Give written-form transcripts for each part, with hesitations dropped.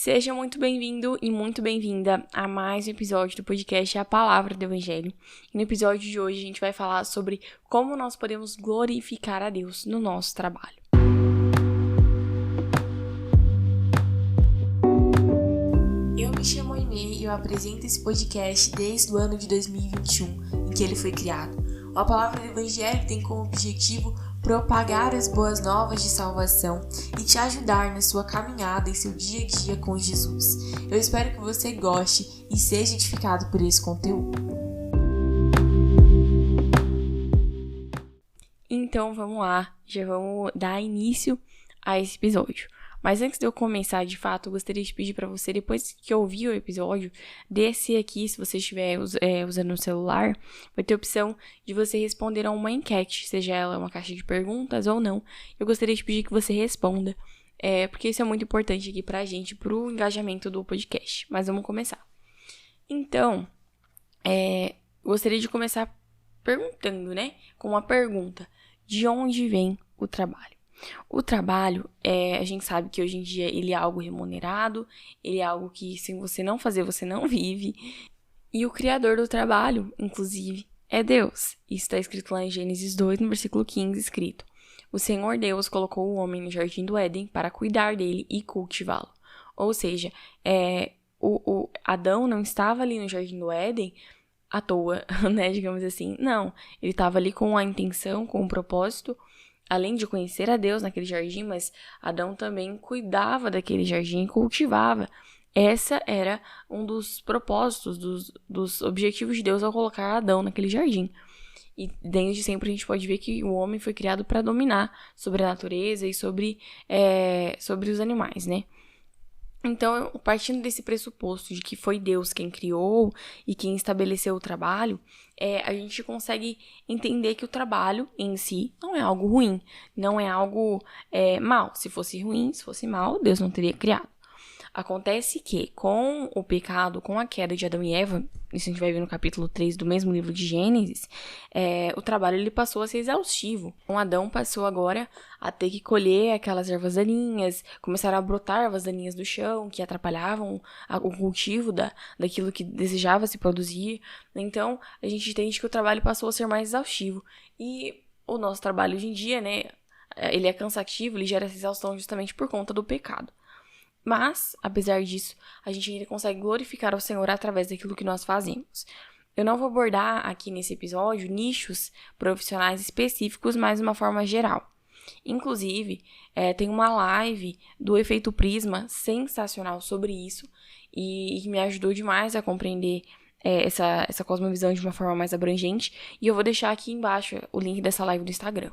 Seja muito bem-vindo e muito bem-vinda a mais um episódio do podcast A Palavra do Evangelho. E no episódio de hoje a gente vai falar sobre como nós podemos glorificar a Deus no nosso trabalho. Eu me chamo Aimee e eu apresento esse podcast desde o ano de 2021, em que ele foi criado. A Palavra do Evangelho tem como objetivo propagar as boas novas de salvação e te ajudar na sua caminhada em seu dia a dia com Jesus. Eu espero que você goste e seja edificado por esse conteúdo. Então vamos lá, já vamos dar início a esse episódio. Mas antes de eu começar, de fato, eu gostaria de pedir para você, depois que ouvir o episódio, descer aqui, se você estiver usando o celular, vai ter a opção de você responder a uma enquete, seja ela uma caixa de perguntas ou não. Eu gostaria de pedir que você responda, porque isso é muito importante aqui pra gente, pro engajamento do podcast. Mas vamos começar. Então, gostaria de começar perguntando, com uma pergunta. De onde vem o trabalho? O trabalho, a gente sabe que hoje em dia ele é algo remunerado, ele é algo que se você não fazer, você não vive. E o criador do trabalho, inclusive, é Deus. Isso está escrito lá em Gênesis 2, no versículo 15, escrito: O Senhor Deus colocou o homem no jardim do Éden para cuidar dele e cultivá-lo. Ou seja, o Adão não estava ali no jardim do Éden à toa, digamos assim. Não, ele estava ali com a intenção, com o propósito, além de conhecer a Deus naquele jardim, mas Adão também cuidava daquele jardim e cultivava. Essa era um dos propósitos, dos objetivos de Deus ao colocar Adão naquele jardim. E desde sempre a gente pode ver que o homem foi criado para dominar sobre a natureza e sobre os animais, Então, partindo desse pressuposto de que foi Deus quem criou e quem estabeleceu o trabalho, a gente consegue entender que o trabalho em si não é algo ruim, não é algo mal. Se fosse ruim, se fosse mal, Deus não teria criado. Acontece que, com o pecado, com a queda de Adão e Eva, isso a gente vai ver no capítulo 3 do mesmo livro de Gênesis, o trabalho ele passou a ser exaustivo. O Adão passou agora a ter que colher aquelas ervas daninhas, começaram a brotar ervas daninhas do chão, que atrapalhavam o cultivo daquilo que desejava se produzir. Então, a gente entende que o trabalho passou a ser mais exaustivo. E o nosso trabalho hoje em dia, ele é cansativo, ele gera essa exaustão justamente por conta do pecado. Mas, apesar disso, a gente ainda consegue glorificar ao Senhor através daquilo que nós fazemos. Eu não vou abordar aqui nesse episódio nichos profissionais específicos, mas de uma forma geral. Inclusive, tem uma live do Efeito Prisma sensacional sobre isso e me ajudou demais a compreender essa cosmovisão de uma forma mais abrangente. E eu vou deixar aqui embaixo o link dessa live do Instagram.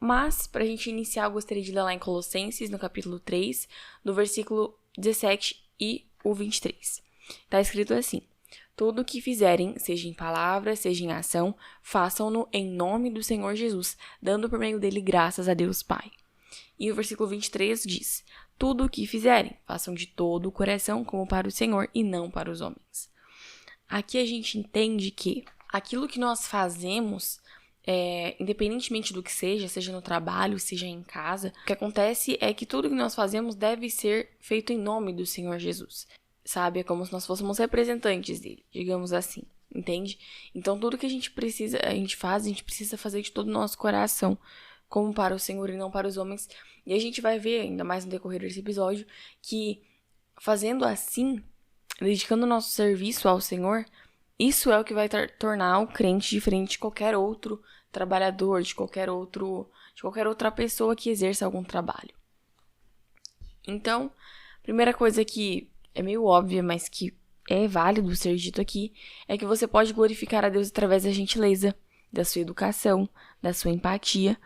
Mas, para a gente iniciar, eu gostaria de ler lá em Colossenses, no capítulo 3, do versículo 17 e o 23. Está escrito assim: Tudo o que fizerem, seja em palavra, seja em ação, façam-no em nome do Senhor Jesus, dando por meio dele graças a Deus Pai. E o versículo 23 diz: Tudo o que fizerem, façam de todo o coração como para o Senhor e não para os homens. Aqui a gente entende que aquilo que nós fazemos, independentemente do que seja no trabalho, seja em casa, o que acontece é que tudo que nós fazemos deve ser feito em nome do Senhor Jesus, sabe? É como se nós fôssemos representantes dele, digamos assim, entende? Então tudo que a gente precisa fazer de todo o nosso coração, como para o Senhor e não para os homens. E a gente vai ver, ainda mais no decorrer desse episódio, que fazendo assim, dedicando o nosso serviço ao Senhor, isso é o que vai tornar o crente diferente de qualquer outro trabalhador, de qualquer outra pessoa que exerça algum trabalho. Então, primeira coisa que é meio óbvia, mas que é válido ser dito aqui, é que você pode glorificar a Deus através da gentileza, da sua educação, da sua empatia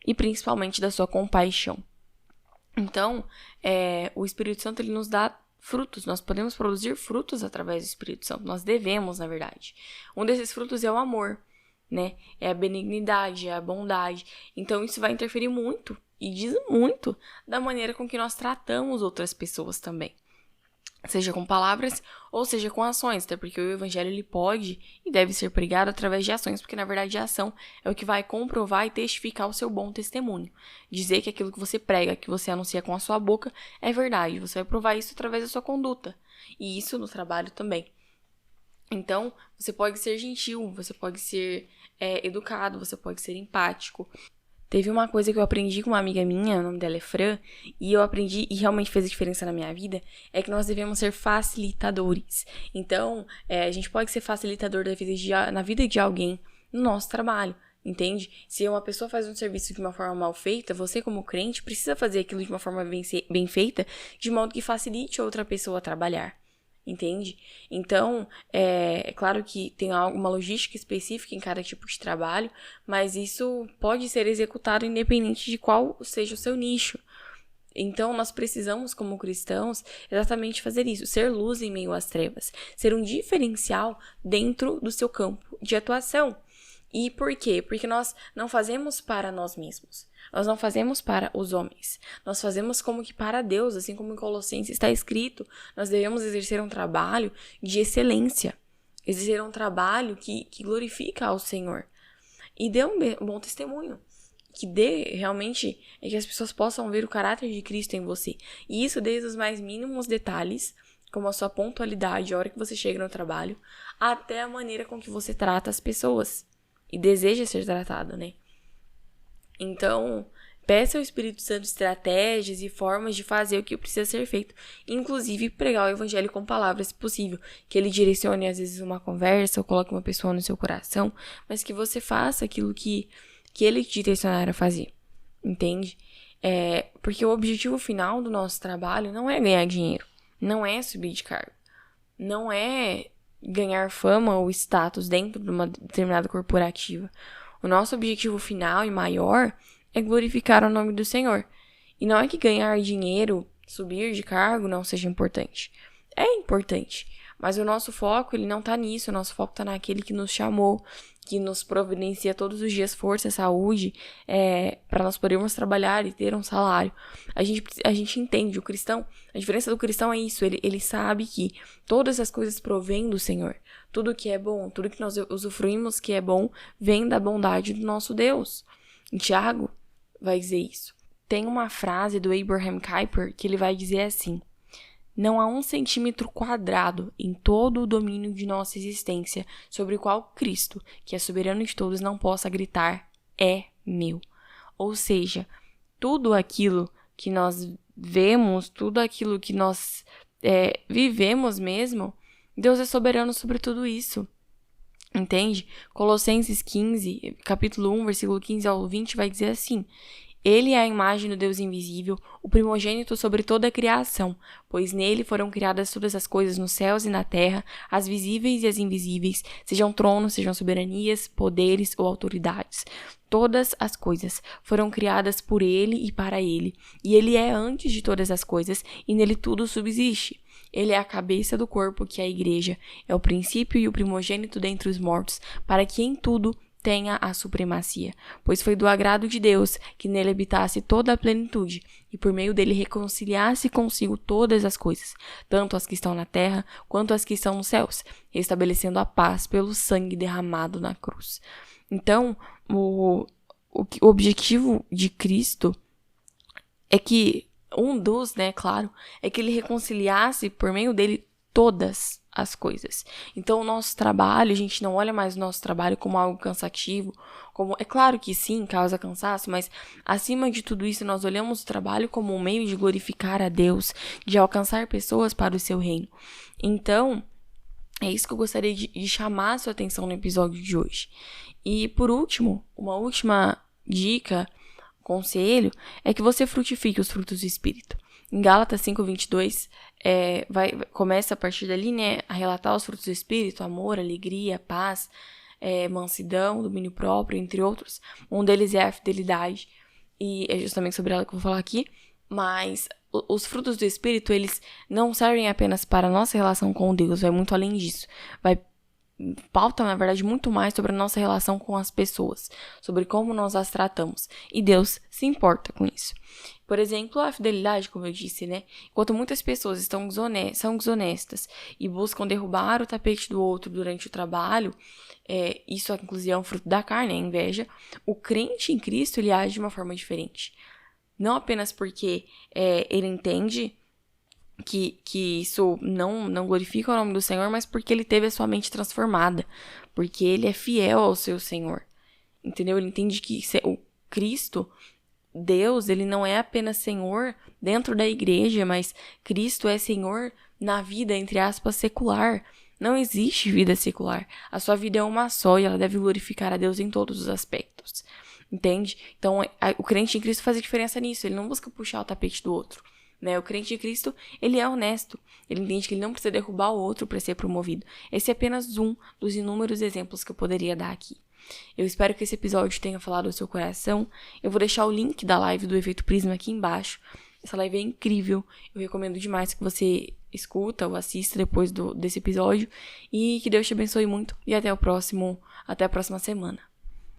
e principalmente da sua compaixão. Então, o Espírito Santo ele nos dá frutos, nós podemos produzir frutos através do Espírito Santo, nós devemos, na verdade. Um desses frutos é o amor, é a benignidade, é a bondade. Então isso vai interferir muito, e diz muito, da maneira com que nós tratamos outras pessoas também. seja com palavras ou seja com ações, até porque o evangelho ele pode e deve ser pregado através de ações, porque na verdade a ação é o que vai comprovar e testificar o seu bom testemunho. Dizer que aquilo que você prega, que você anuncia com a sua boca é verdade, você vai provar isso através da sua conduta. E isso no trabalho também. Então, você pode ser gentil, você pode ser educado, você pode ser empático. Teve uma coisa que eu aprendi com uma amiga minha, o nome dela é Fran, e eu aprendi e realmente fez a diferença na minha vida, é que nós devemos ser facilitadores. Então, a gente pode ser facilitador na vida de alguém no nosso trabalho, entende? Se uma pessoa faz um serviço de uma forma mal feita, você como crente precisa fazer aquilo de uma forma bem feita, de modo que facilite outra pessoa a trabalhar. Entende? Então, é claro que tem uma logística específica em cada tipo de trabalho, mas isso pode ser executado independente de qual seja o seu nicho. Então, nós precisamos, como cristãos, exatamente fazer isso, ser luz em meio às trevas, ser um diferencial dentro do seu campo de atuação. E por quê? Porque nós não fazemos para nós mesmos. Nós não fazemos para os homens. Nós fazemos como que para Deus, assim como em Colossenses está escrito. Nós devemos exercer um trabalho de excelência. Exercer um trabalho que glorifica ao Senhor. E dê um bom testemunho. Que dê realmente é que as pessoas possam ver o caráter de Cristo em você. E isso desde os mais mínimos detalhes, como a sua pontualidade, a hora que você chega no trabalho, até a maneira com que você trata as pessoas. E deseja ser tratado, né? Então, peça ao Espírito Santo estratégias e formas de fazer o que precisa ser feito. Inclusive, pregar o evangelho com palavras, se possível. Que ele direcione, às vezes, uma conversa ou coloque uma pessoa no seu coração. Mas que você faça aquilo que ele te direcionar a fazer. Entende? Porque o objetivo final do nosso trabalho não é ganhar dinheiro. Não é subir de cargo. Não é ganhar fama ou status dentro de uma determinada corporativa. O nosso objetivo final e maior é glorificar o nome do Senhor. E não é que ganhar dinheiro, subir de cargo não seja importante. É importante, mas o nosso foco ele não está nisso, o nosso foco está naquele que nos chamou, que nos providencia todos os dias força, saúde, para nós podermos trabalhar e ter um salário. A gente entende, o cristão, a diferença do cristão é isso, ele sabe que todas as coisas provêm do Senhor. Tudo que é bom, tudo que nós usufruímos que é bom, vem da bondade do nosso Deus. Em Tiago vai dizer isso. Tem uma frase do Abraham Kuyper que ele vai dizer assim: não há 1 centímetro quadrado em todo o domínio de nossa existência sobre o qual Cristo, que é soberano de todos, não possa gritar, é meu. Ou seja, tudo aquilo que nós vemos, tudo aquilo que nós vivemos mesmo, Deus é soberano sobre tudo isso. Entende? Colossenses 15, capítulo 1, versículo 15 ao 20 vai dizer assim: ele é a imagem do Deus invisível, o primogênito sobre toda a criação, pois nele foram criadas todas as coisas nos céus e na terra, as visíveis e as invisíveis, sejam tronos, sejam soberanias, poderes ou autoridades. Todas as coisas foram criadas por ele e para ele, e ele é antes de todas as coisas, e nele tudo subsiste. Ele é a cabeça do corpo, que é a igreja, é o princípio e o primogênito dentre os mortos, para que em tudo tenha a supremacia, pois foi do agrado de Deus que nele habitasse toda a plenitude, e por meio dele reconciliasse consigo todas as coisas, tanto as que estão na terra, quanto as que estão nos céus, estabelecendo a paz pelo sangue derramado na cruz. Então, o objetivo de Cristo é que, claro, é que ele reconciliasse por meio dele todas as coisas. Então, o nosso trabalho, a gente não olha mais o nosso trabalho como algo cansativo, é claro que sim, causa cansaço, mas acima de tudo isso, nós olhamos o trabalho como um meio de glorificar a Deus, de alcançar pessoas para o seu reino. Então, é isso que eu gostaria de chamar a sua atenção no episódio de hoje. E, por último, uma última dica, conselho, é que você frutifique os frutos do Espírito. Em Gálatas 5:22, começa a partir dali, né, a relatar os frutos do Espírito: amor, alegria, paz, mansidão, domínio próprio, entre outros. Um deles é a fidelidade, e é justamente sobre ela que eu vou falar aqui. Mas os frutos do Espírito, eles não servem apenas para a nossa relação com Deus, vai muito além disso. Pauta, na verdade, muito mais sobre a nossa relação com as pessoas, sobre como nós as tratamos. E Deus se importa com isso. Por exemplo, a fidelidade, como eu disse, né? Enquanto muitas pessoas são desonestas e buscam derrubar o tapete do outro durante o trabalho, isso inclusive é um fruto da carne, a inveja, o crente em Cristo, ele age de uma forma diferente. Não apenas porque ele entende que isso não glorifica o nome do Senhor, mas porque ele teve a sua mente transformada, porque ele é fiel ao seu Senhor, entendeu? Ele entende que o Cristo, Deus, ele não é apenas Senhor dentro da igreja, mas Cristo é Senhor na vida, entre aspas, secular. Não existe vida secular. A sua vida é uma só e ela deve glorificar a Deus em todos os aspectos, entende? Então, o crente em Cristo faz a diferença nisso, ele não busca puxar o tapete do outro. Né? O crente de Cristo, ele é honesto. Ele entende que ele não precisa derrubar o outro para ser promovido. Esse é apenas um dos inúmeros exemplos que eu poderia dar aqui. Eu espero que esse episódio tenha falado ao seu coração. Eu vou deixar o link da live do Efeito Prisma aqui embaixo. Essa live é incrível. Eu recomendo demais que você escuta ou assista depois desse episódio. E que Deus te abençoe muito. E até a próxima semana.